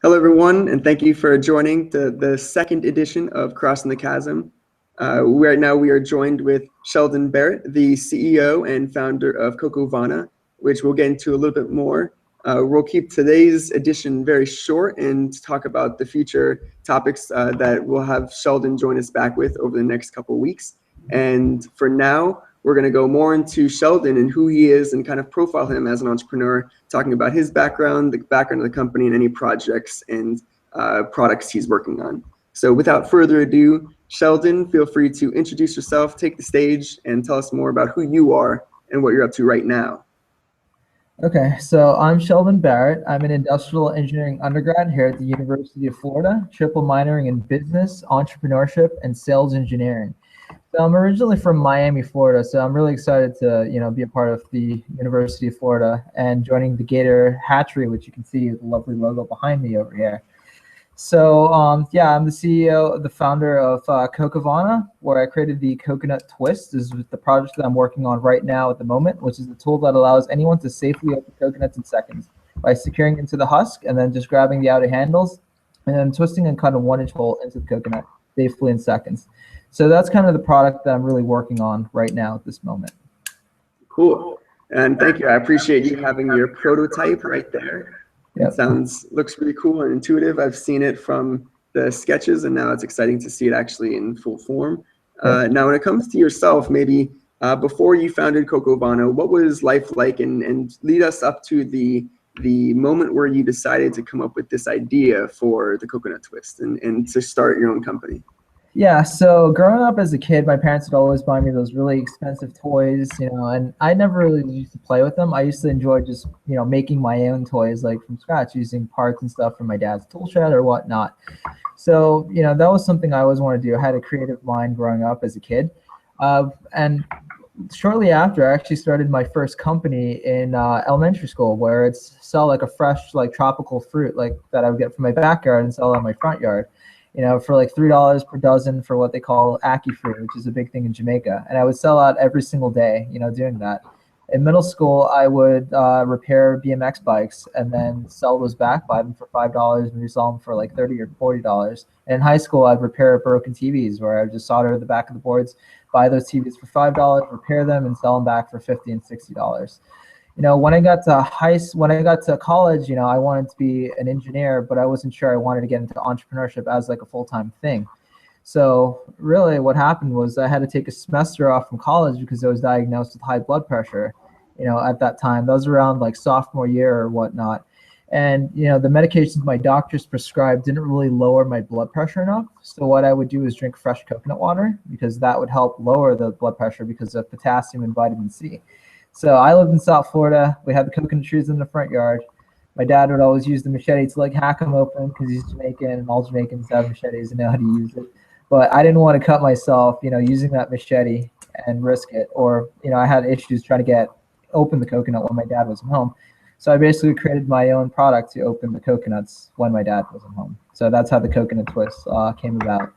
Hello, everyone, and thank you for joining the second edition of Crossing the Chasm. Right now, we are joined with Sheldon Barrett, the CEO and founder of Cocovana, which we'll get into a little bit more. We'll keep today's edition very short and talk about the future topics that we'll have Sheldon join us back with over the next couple of weeks. And for now, we're going to go more into Sheldon and who he is and kind of profile him as an entrepreneur, talking about his background, the background of the company, and any projects and products he's working on. So without further ado, Sheldon, feel free to introduce yourself, take the stage, and tell us more about who you are and what you're up to right now. Okay, so I'm Sheldon Barrett. I'm an industrial engineering undergrad here at the University of Florida, triple minoring in business, entrepreneurship, and sales engineering. So I'm originally from Miami, Florida, so I'm really excited to, be a part of the University of Florida and joining the Gator Hatchery, which you can see the lovely logo behind me over here. So I'm the CEO, the founder of Cocovana, where I created the coconut twist. This is the project that I'm working on right now at the moment, which is a tool that allows anyone to safely open coconuts in seconds by securing into the husk and then just grabbing the outer handles and then twisting and cutting a 1-inch hole into the coconut safely in seconds. So that's kind of the product that I'm really working on right now at this moment. Cool. And thank you. I appreciate you having your prototype right there. Yep. It looks really cool and intuitive. I've seen it from the sketches, and now it's exciting to see it actually in full form. Now, when it comes to yourself, maybe before you founded Cocovana, what was life like, and lead us up to the moment where you decided to come up with this idea for the coconut twist and to start your own company? Yeah, so growing up as a kid, my parents would always buy me those really expensive toys, and I never really used to play with them. I used to enjoy just, making my own toys like from scratch, using parts and stuff from my dad's tool shed or whatnot. So, that was something I always wanted to do. I had a creative mind growing up as a kid. And shortly after, I actually started my first company in elementary school, where it's sell like a fresh, like tropical fruit like that I would get from my backyard and sell it in my front yard. For like $3 per dozen for what they call ackee fruit, which is a big thing in Jamaica. And I would sell out every single day, doing that. In middle school, I would repair BMX bikes and then sell those back, buy them for $5 and resell them for like $30 or $40. And in high school, I'd repair broken TVs where I would just solder the back of the boards, buy those TVs for $5, repair them, and sell them back for $50 and $60. When I got to college, I wanted to be an engineer, but I wasn't sure I wanted to get into entrepreneurship as like a full-time thing. So really what happened was I had to take a semester off from college because I was diagnosed with high blood pressure, at that time. That was around like sophomore year or whatnot. And, the medications my doctors prescribed didn't really lower my blood pressure enough. So what I would do is drink fresh coconut water because that would help lower the blood pressure because of potassium and vitamin C. So I lived in South Florida. We had the coconut trees in the front yard. My dad would always use the machete to like hack them open because he's Jamaican and all Jamaicans have machetes and know how to use it. But I didn't want to cut myself, using that machete and risk it. Or, I had issues trying to open the coconut when my dad wasn't home. So I basically created my own product to open the coconuts when my dad wasn't home. So that's how the coconut twist came about.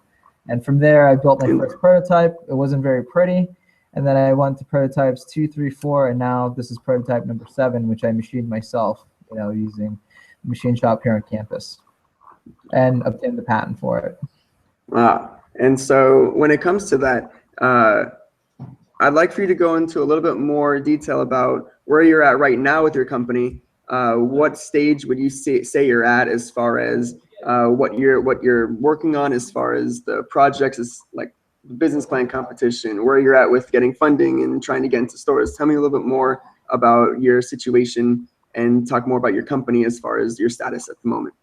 And from there, I built my first prototype. It wasn't very pretty. And then I went to prototypes 2, 3, 4, and now this is prototype number 7, which I machined myself, using a machine shop here on campus, and obtained the patent for it. Wow. And so when it comes to that, I'd like for you to go into a little bit more detail about where you're at right now with your company. What stage would you say you're at as far as what you're working on as far as the projects, is like business plan competition, where you're at with getting funding and trying to get into stores. Tell me a little bit more about your situation and talk more about your company as far as your status at the moment.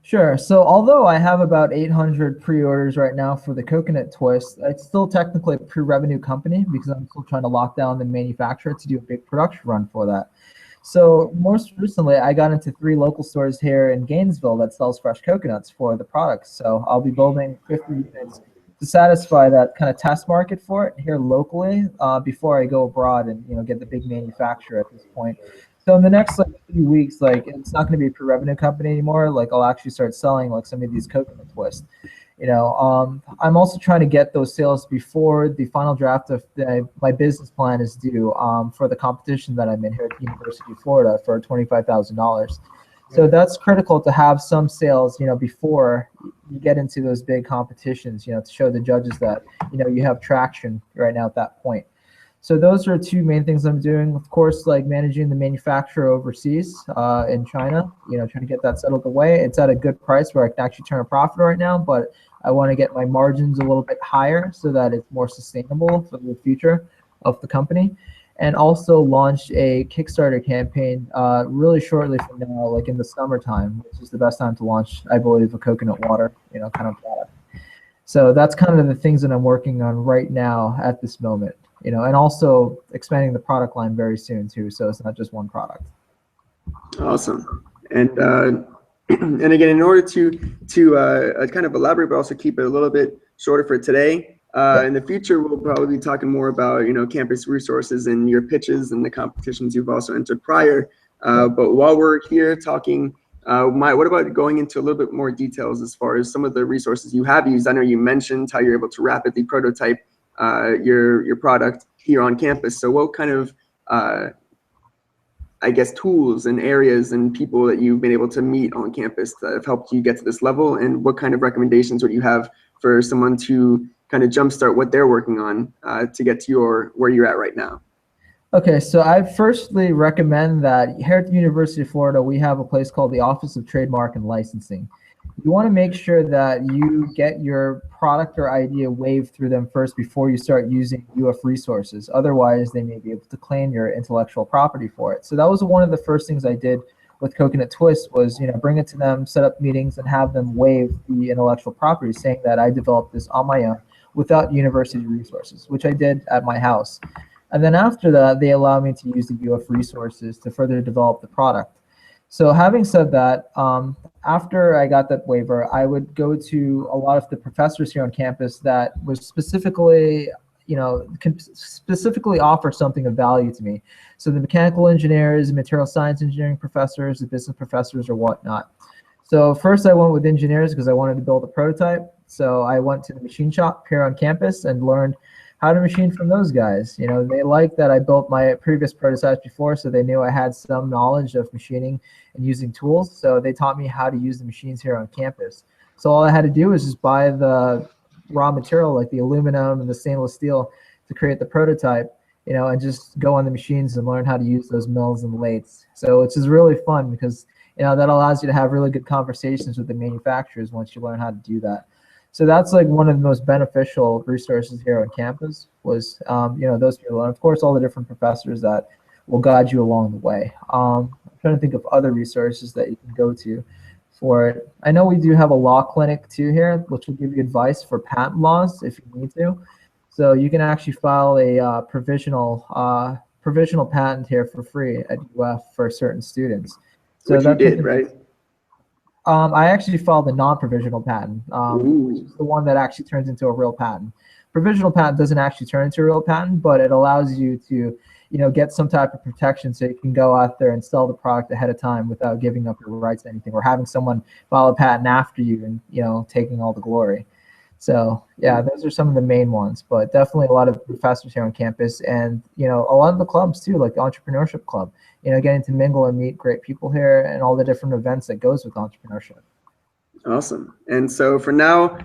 Sure. So although I have about 800 pre-orders right now for the coconut twist, it's still technically a pre-revenue company because I'm still trying to lock down the manufacturer to do a big production run for that. So most recently, I got into 3 local stores here in Gainesville that sells fresh coconuts for the products. So I'll be building 50 units to satisfy that kind of test market for it here locally before I go abroad and get the big manufacturer at this point. So in the next few weeks, it's not going to be a pre-revenue company anymore. I'll actually start selling some of these coconut twists. I'm also trying to get those sales before the final draft of my business plan is due for the competition that I'm in here at the University of Florida for $25,000. So that's critical to have some sales, before you get into those big competitions, to show the judges that, you have traction right now at that point. So those are two main things I'm doing. Of course, like managing the manufacturer overseas in China, trying to get that settled away. It's at a good price where I can actually turn a profit right now, but I want to get my margins a little bit higher so that it's more sustainable for the future of the company. And also launch a Kickstarter campaign really shortly from now, like in the summertime, which is the best time to launch, I believe, a coconut water, kind of product. So that's kind of the things that I'm working on right now at this moment, and also expanding the product line very soon too. So it's not just one product. Awesome. And and again, in order to kind of elaborate, but also keep it a little bit shorter for today, in the future, we'll probably be talking more about, campus resources and your pitches and the competitions you've also entered prior. But while we're here talking, what about going into a little bit more details as far as some of the resources you have used? I know you mentioned how you're able to rapidly prototype your product here on campus. So what kind of, I guess, tools and areas and people that you've been able to meet on campus that have helped you get to this level, and what kind of recommendations would you have for someone to kind of jumpstart what they're working on to get to where you're at right now? Okay, so I firstly recommend that here at the University of Florida, we have a place called the Office of Trademark and Licensing. You want to make sure that you get your product or idea waived through them first before you start using UF resources. Otherwise, they may be able to claim your intellectual property for it. So that was one of the first things I did with Coconut Twist was, bring it to them, set up meetings, and have them waive the intellectual property, saying that I developed this on my own without university resources, which I did at my house. And then after that, they allow me to use the UF resources to further develop the product. So having said that, after I got that waiver, I would go to a lot of the professors here on campus that was specifically, can specifically offer something of value to me. So the mechanical engineers, material science engineering professors, the business professors, or whatnot. So first I went with engineers because I wanted to build a prototype. So I went to the machine shop here on campus and learned how to machine from those guys. They liked that I built my previous prototypes before, so they knew I had some knowledge of machining and using tools. So they taught me how to use the machines here on campus. So all I had to do was just buy the raw material, like the aluminum and the stainless steel, to create the prototype, and just go on the machines and learn how to use those mills and lathes. So it's just really fun because, that allows you to have really good conversations with the manufacturers once you learn how to do that. So that's like one of the most beneficial resources here on campus was, those people. And of course, all the different professors that will guide you along the way. I'm trying to think of other resources that you can go to for it. I know we do have a law clinic too here, which will give you advice for patent laws if you need to. So you can actually file a provisional patent here for free at UF for certain students. So which you did, right? I actually filed a non-provisional patent, which is the one that actually turns into a real patent. Provisional patent doesn't actually turn into a real patent, but it allows you to, get some type of protection so you can go out there and sell the product ahead of time without giving up your rights to anything or having someone file a patent after you and, taking all the glory. So yeah, those are some of the main ones, but definitely a lot of professors here on campus and, a lot of the clubs too, like the entrepreneurship club, getting to mingle and meet great people here and all the different events that goes with entrepreneurship. Awesome. And so for now,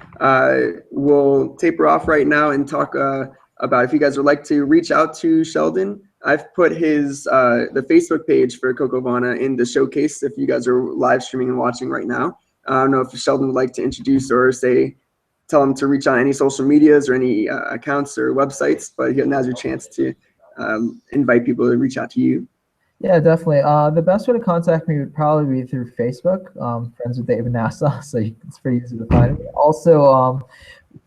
we'll taper off right now and talk about if you guys would like to reach out to Sheldon. I've put his the Facebook page for Cocovana in the showcase if you guys are live streaming and watching right now. I don't know if Sheldon would like to introduce or tell him to reach out on any social medias or any accounts or websites, but now's your chance to invite people to reach out to you. Yeah, definitely. The best way to contact me would probably be through Facebook, friends with David Nassau, so it's pretty easy to find me. Also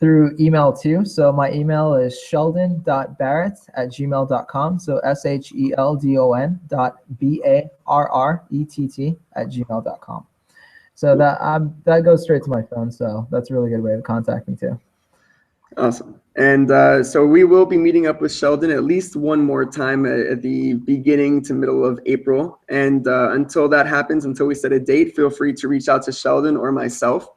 through email too. So my email is sheldon.barrett@gmail.com. So sheldon.barrett@gmail.com. So that goes straight to my phone. So that's a really good way to contact me too. Awesome. And so we will be meeting up with Sheldon at least one more time at the beginning to middle of April. And until that happens, until we set a date, feel free to reach out to Sheldon or myself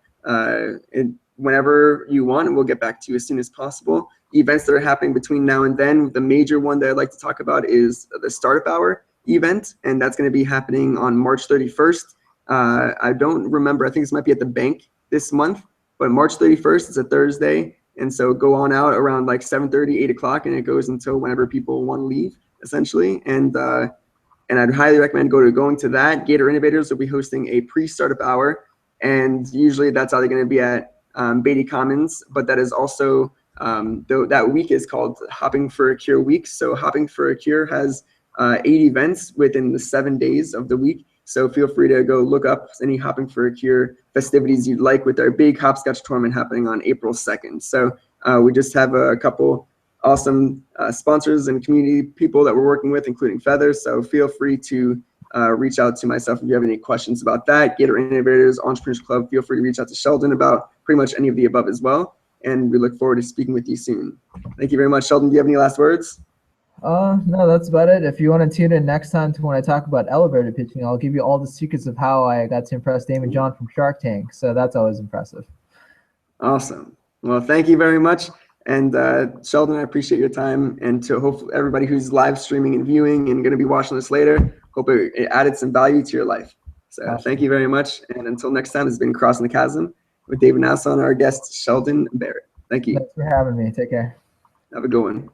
whenever you want, and we'll get back to you as soon as possible. Events that are happening between now and then, the major one that I'd like to talk about is the Startup Hour event, and that's going to be happening on March 31st. I don't remember. I think this might be at the bank this month, but March 31st is a Thursday. And so go on out around like 7:30, 8 o'clock, and it goes until whenever people want to leave, essentially. And I'd highly recommend going to that. Gator Innovators will be hosting a pre-startup hour, and usually that's either going to be at Beatty Commons, but that is also that week is called Hopping for a Cure week. So Hopping for a Cure has 8 events within the 7 days of the week. So feel free to go look up any Hopping for a Cure festivities you'd like, with our big hopscotch tournament happening on April 2nd. So we just have a couple awesome sponsors and community people that we're working with, including Feathers. So feel free to reach out to myself if you have any questions about that. Gator Innovators, Entrepreneurship Club, feel free to reach out to Sheldon about pretty much any of the above as well. And we look forward to speaking with you soon. Thank you very much. Sheldon, do you have any last words? No, that's about it. If you want to tune in next time to when I talk about elevator pitching, I'll give you all the secrets of how I got to impress Damon John from Shark Tank. So that's always impressive. Awesome. Well, thank you very much. And Sheldon, I appreciate your time. And to hopefully everybody who's live streaming and viewing and going to be watching this later, hope it added some value to your life. So awesome. Thank you very much. And until next time, it's been Crossing the Chasm with David Nassau and our guest, Sheldon Barrett. Thank you. Thanks for having me. Take care. Have a good one.